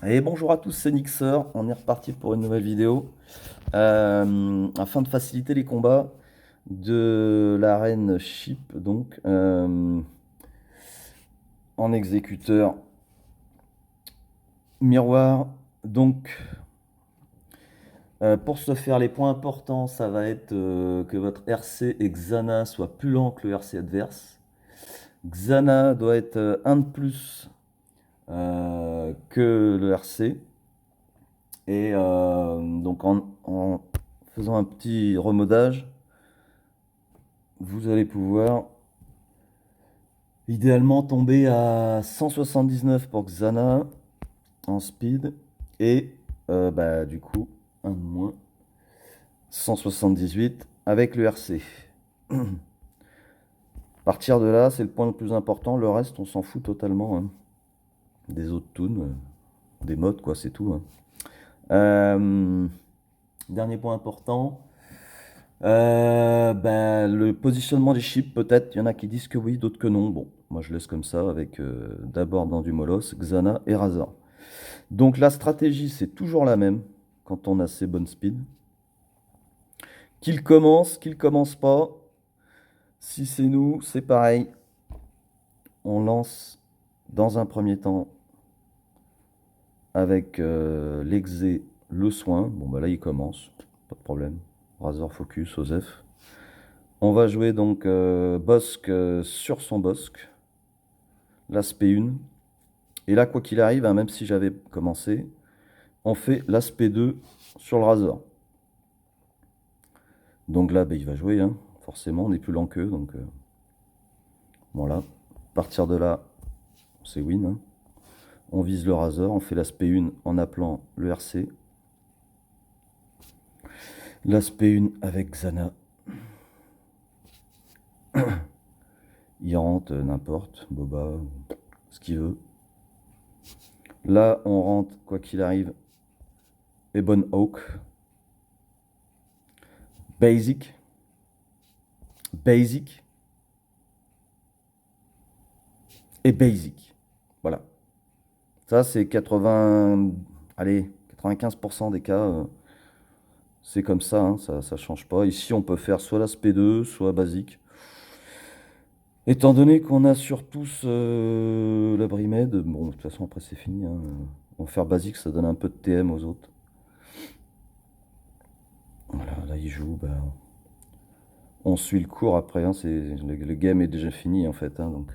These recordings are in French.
Et bonjour à tous, c'est Nixer, on est reparti pour une nouvelle vidéo. Afin de faciliter les combats de l'arène Ship, donc en exécuteur miroir. Donc pour ce faire, les points importants, ça va être que votre RC et Xana soient plus lents que le RC adverse. Xana doit être un de plus que le RC. Et donc en faisant un petit remodage, vous allez pouvoir idéalement tomber à 179 pour Xana en speed et du coup un de moins 178 avec le RC. À partir de là, c'est le point le plus important. Le reste, on s'en fout totalement, hein. Des autres toons, des modes, quoi, c'est tout, hein. Euh, Dernier point important. Le positionnement des chips, peut-être, il y en a qui disent que oui, d'autres que non. Bon, moi je laisse comme ça avec d'abord dans du Molos, Xana et Razor. Donc la stratégie, c'est toujours la même quand on a ces bonnes speeds. Qu'il commence pas, si c'est nous, c'est pareil. On lance dans un premier temps avec l'exé le soin. Bon, bah là il commence, pas de problème. Razor focus, Osef. On va jouer donc Bosque sur son Bosque, l'aspect 1. Et là, quoi qu'il arrive, hein, même si j'avais commencé, on fait l'aspect 2 sur le Razor. Donc là, il va jouer, hein, forcément, on n'est plus lent qu'eux. Donc voilà. À partir de là, c'est win, hein. On vise le Razor, on fait l'aspect 1 en appelant le RC. L'aspect 1 avec Xana. Il rentre n'importe, Boba, ce qu'il veut. Là, on rentre, quoi qu'il arrive, Ebon Hawk. Basic. Basic. Et Basic. Voilà. Ça, c'est 80... Allez, 95% des cas, c'est comme ça, hein, ça change pas. Ici, on peut faire soit l'aspect 2, soit basique. Étant donné qu'on a sur tous la Brimade, bon, de toute façon, après, c'est fini, hein. On va faire basique, ça donne un peu de TM aux autres. Voilà, là, il joue, on suit le cours après, hein, le game est déjà fini, en fait, hein, donc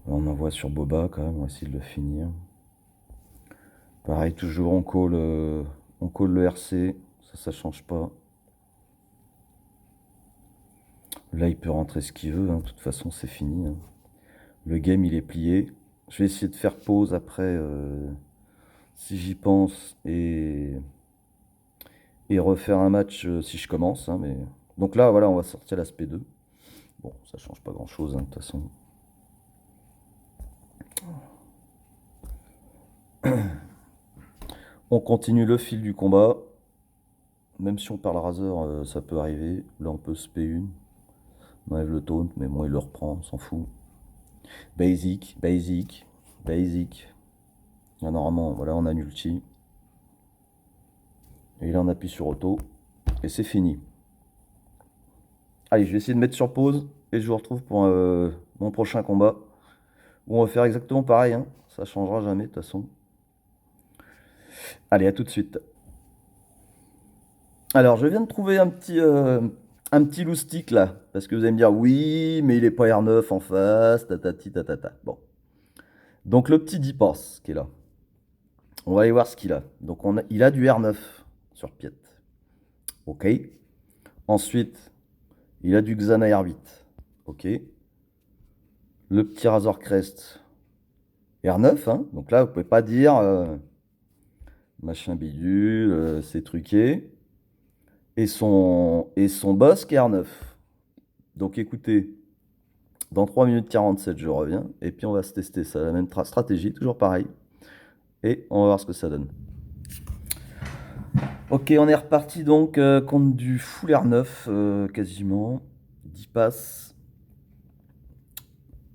on envoie sur Boba, quand même, on va essayer de le finir. Pareil, toujours, on call le RC, ça change pas. Là, il peut rentrer ce qu'il veut, hein. De toute façon, c'est fini, hein. Le game, il est plié. Je vais essayer de faire pause après, si j'y pense, et refaire un match si je commence, hein, mais... Donc là, voilà, on va sortir l'aspect 2. Bon, ça change pas grand-chose, hein, de toute façon. On continue le fil du combat. Même si on perd le Razor, ça peut arriver. Là, on peut se P1. On enlève le taunt, mais bon, il le reprend, on s'en fout. Basic, basic, basic. Là, normalement, voilà, on a un ulti. Et là, on appuie sur auto. Et c'est fini. Allez, je vais essayer de mettre sur pause. Et je vous retrouve pour mon prochain combat. Où on va faire exactement pareil, hein. Ça changera jamais, de toute façon. Allez, à tout de suite. Alors, je viens de trouver un petit loustic là. Parce que vous allez me dire, oui, mais il est pas R9 en face, tatati tatata. Bon. Donc, le petit Dipas qui est là. On va aller voir ce qu'il a. Donc, il a du R9 sur Piet. Ok. Ensuite, il a du Xana R8. Ok. Le petit Razor Crest R9, hein. Donc là, vous pouvez pas dire machin bidule, c'est truqué. Et son boss qui est R9. Donc écoutez, dans 3 minutes 47, je reviens. Et puis on va se tester ça. La même stratégie, toujours pareil. Et on va voir ce que ça donne. Ok, on est reparti donc contre du full R9 quasiment. 10 passes.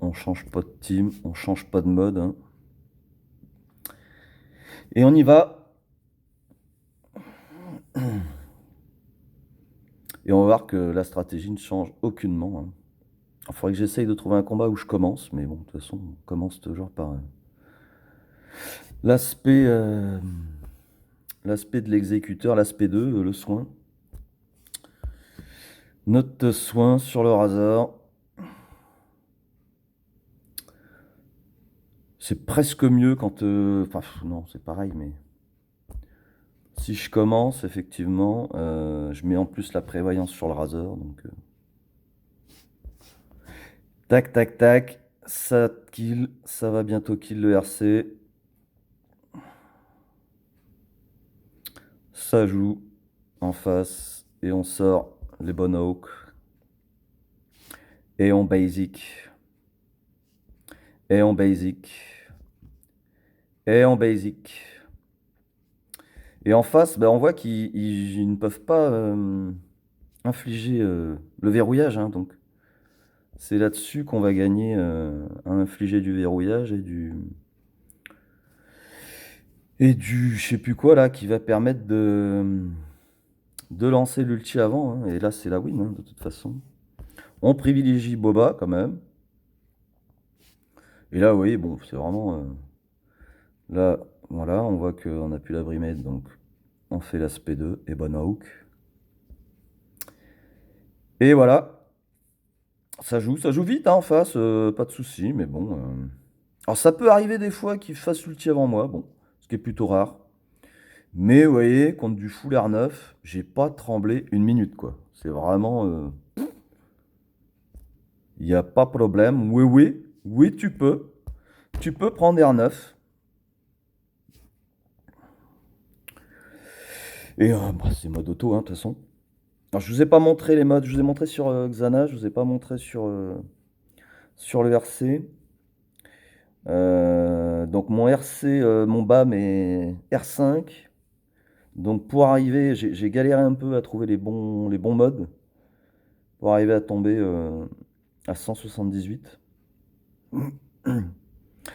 On change pas de team, on change pas de mode, hein. Et on y va. Et on va voir que la stratégie ne change aucunement, hein. Il faudrait que j'essaye de trouver un combat où je commence, mais bon, de toute façon, on commence toujours par l'aspect l'aspect de l'exécuteur, l'aspect 2, le soin. Note de soin sur le rasoir. C'est presque mieux quand... Enfin, non, c'est pareil, mais... Si je commence, effectivement, je mets en plus la prévoyance sur le rasoir, donc... Tac, tac, tac, ça kill, ça va bientôt kill le RC. Ça joue en face, et on sort les bonnes hawks. Et on basic. Et on basic. Et on basic. Et en face, ben, on voit qu'ils ne peuvent pas infliger le verrouillage, hein, donc c'est là-dessus qu'on va gagner à infliger du verrouillage et du je sais plus quoi là qui va permettre de lancer l'ulti avant, hein, et là c'est la win, hein, de toute façon. On privilégie Boba quand même. Et là, oui, bon, c'est vraiment là, voilà, on voit qu'on a plus la brimette, donc on fait l'aspect 2 et bonne hook. Et voilà, ça joue vite hein, en face, pas de souci, mais bon. Alors ça peut arriver des fois qu'il fasse l'ulti avant moi, bon, ce qui est plutôt rare. Mais vous voyez, contre du full R9, j'ai pas tremblé une minute, quoi. C'est vraiment... Il n'y a pas de problème. Oui, oui, oui, tu peux. Tu peux prendre R9. Et bah, c'est mode auto, hein, de toute façon. Alors, je vous ai pas montré les modes. Je vous ai montré sur Xana, je vous ai pas montré sur le RC. Donc mon RC, mon BAM est R5. Donc pour arriver, j'ai galéré un peu à trouver les bons modes pour arriver à tomber à 178.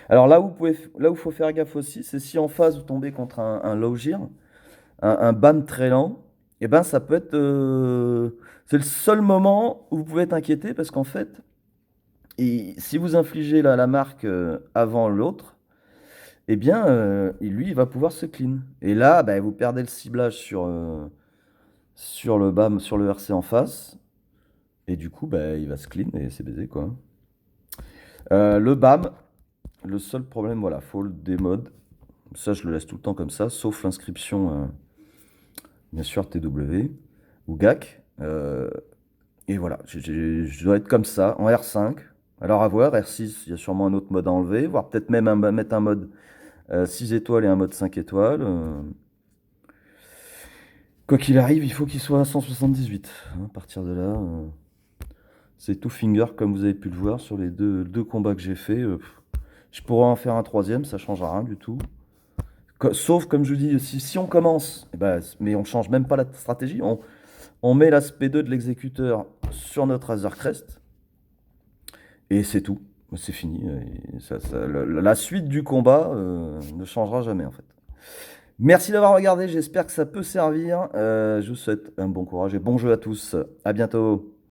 Alors là où il faut faire gaffe aussi, c'est si en phase vous tombez contre un low gear, un BAM très lent, et ben ça peut être, c'est le seul moment où vous pouvez être inquiété parce qu'en fait, si vous infligez la marque avant l'autre, eh bien lui il va pouvoir se clean. Et là, bah, vous perdez le ciblage sur le BAM, sur le RC en face, et du coup bah, il va se clean et c'est baisé quoi. Le BAM, le seul problème, voilà, faut le démode. Ça, je le laisse tout le temps comme ça, sauf l'inscription, bien sûr, TW ou GAC. Et voilà, je dois être comme ça, en R5. Alors à voir, R6, il y a sûrement un autre mode à enlever, voire peut-être même mettre un mode 6 étoiles et un mode 5 étoiles. Quoi qu'il arrive, il faut qu'il soit à 178, hein. À partir de là, c'est tout finger, comme vous avez pu le voir sur les deux combats que j'ai fait. Je pourrais en faire un troisième, ça ne changera rien du tout. Sauf, comme je vous dis, si on commence, eh ben, mais on change même pas la stratégie, on met l'aspect 2 de l'exécuteur sur notre Razor Crest, et c'est tout. C'est fini. Et la suite du combat ne changera jamais, en fait. Merci d'avoir regardé, j'espère que ça peut servir. Je vous souhaite un bon courage et bon jeu à tous. À bientôt.